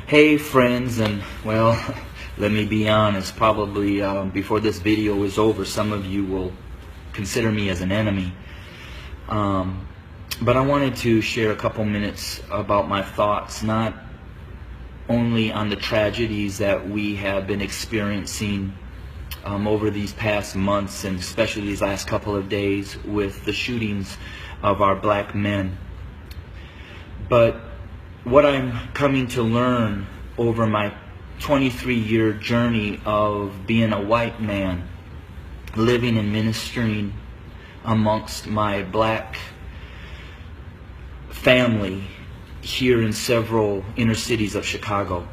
Hey friends, and well, let me be honest, probably before this video is over, some of you will consider me as an enemy. But I wanted to share a couple minutes about my thoughts, not only on the tragedies that we have been experiencing over these past months, and especially these last couple of days with the shootings of our black men, but what I'm coming to learn over my 23-year journey of being a white man, living and ministering amongst my black family here in several inner cities of Chicago.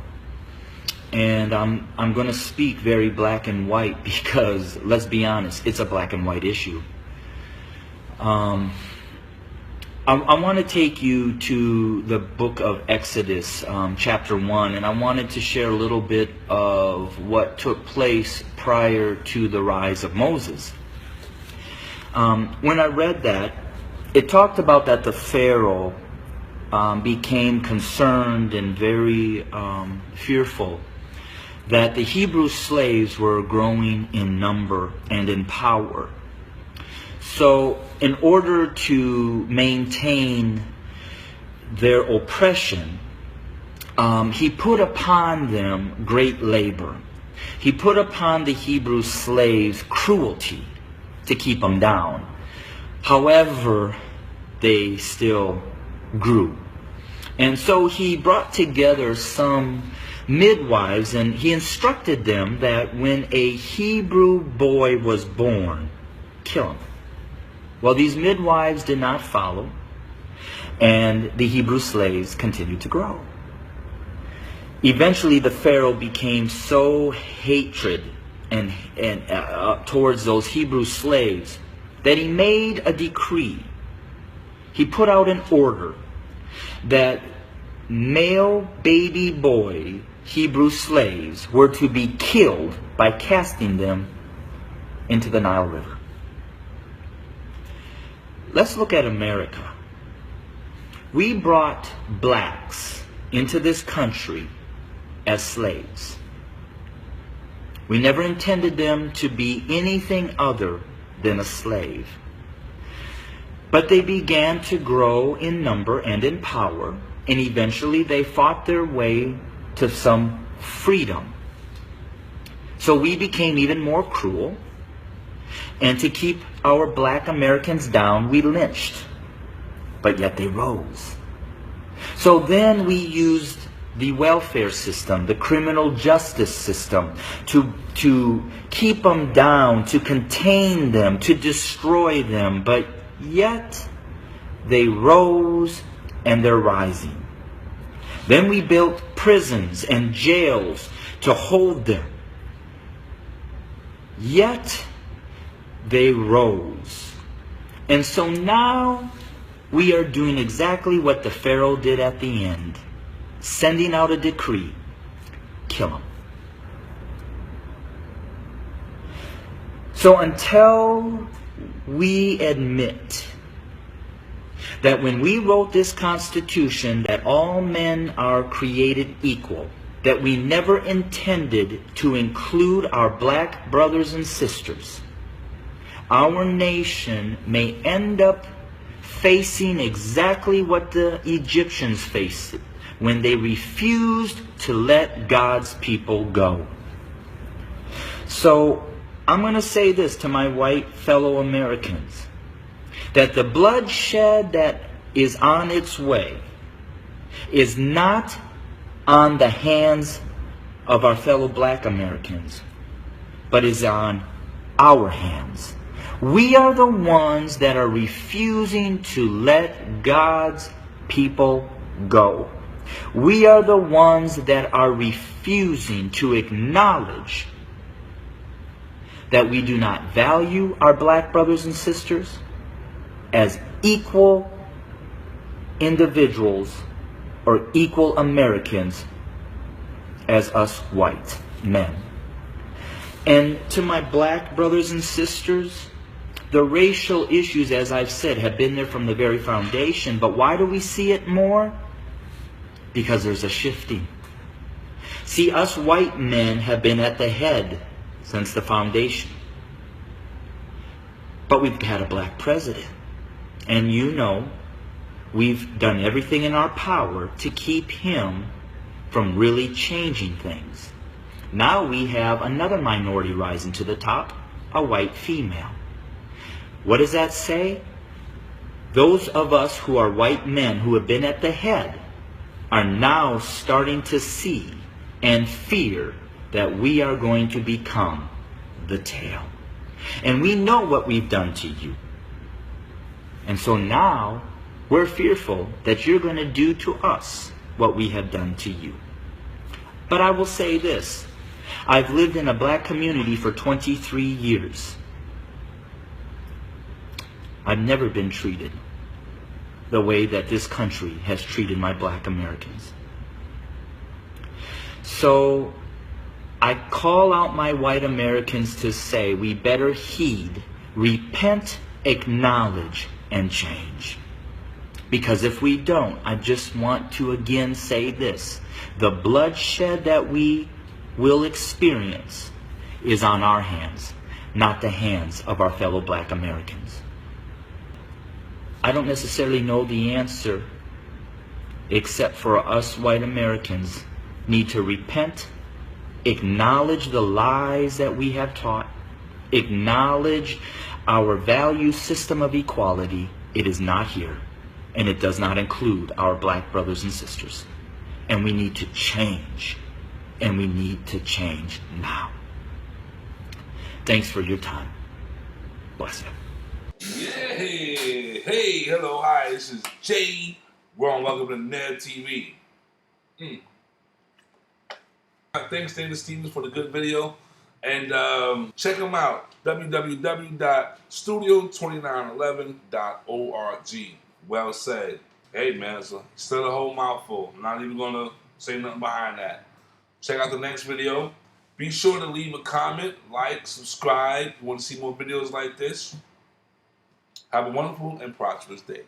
And I'm going to speak very black and white because, let's be honest, it's a black and white issue. I want to take you to the book of Exodus, chapter 1, and I wanted to share a little bit of what took place prior to the rise of Moses. When I read that, it talked about that the Pharaoh became concerned and very fearful that the Hebrew slaves were growing in number and in power. So in order to maintain their oppression, he put upon them great labor. He put upon the Hebrew slaves cruelty to keep them down. However, they still grew. And so he brought together some midwives, and he instructed them that when a Hebrew boy was born, kill him. Well, these midwives did not follow, and the Hebrew slaves continued to grow. Eventually, the Pharaoh became so hatred and towards those Hebrew slaves that he made a decree. He put out an order that male baby boy Hebrew slaves were to be killed by casting them into the Nile River. Let's look at America. We brought blacks into this country as slaves. We never intended them to be anything other than a slave. But they began to grow in number and in power, and eventually they fought their way to some freedom. So we became even more cruel, and to keep our black Americans down, we lynched. But yet they rose. So then we used the welfare system, the criminal justice system, to keep them down, to contain them, to destroy them. But yet they rose, and they're rising. Then we built prisons and jails to hold them. Yet they rose. And so now we are doing exactly what the Pharaoh did at the end, sending out a decree: kill them. So until we admit that when we wrote this Constitution that all men are created equal, that we never intended to include our black brothers and sisters, our nation may end up facing exactly what the Egyptians faced when they refused to let God's people go. So I'm going to say this to my white fellow Americans, that the bloodshed that is on its way is not on the hands of our fellow black Americans, but is on our hands. We are the ones that are refusing to let God's people go. We are the ones that are refusing to acknowledge that we do not value our black brothers and sisters as equal individuals or equal Americans as us white men. And to my black brothers and sisters, the racial issues, as I've said, have been there from the very foundation. But why do we see it more? Because there's a shifting. See, us white men have been at the head since the foundation. But we've had a black president. And you know, we've done everything in our power to keep him from really changing things. Now we have another minority rising to the top, a white female. What does that say? Those of us who are white men who have been at the head are now starting to see and fear that we are going to become the tail. And we know what we've done to you. And so now we're fearful that you're going to do to us what we have done to you. But I will say this. I've lived in a black community for 23 years. I've never been treated the way that this country has treated my black Americans. So I call out my white Americans to say we better heed, repent, acknowledge, and change. Because if we don't, I just want to again say this. The bloodshed that we will experience is on our hands, not the hands of our fellow black Americans. I don't necessarily know the answer, except for us white Americans need to repent, acknowledge the lies that we have taught, acknowledge our value system of equality. It is not here, and it does not include our black brothers and sisters. And we need to change, and we need to change now. Thanks for your time. Bless you. Yeah, hey, hello, hi, this is Jay. Welcome to NebTV. Thanks, Dana Stevens, for the good video. And check them out, www.studio2911.org. Well said. Hey, man, it's still a whole mouthful. I'm not even going to say nothing behind that. Check out the next video. Be sure to leave a comment, like, subscribe if you want to see more videos like this. Have a wonderful and prosperous day.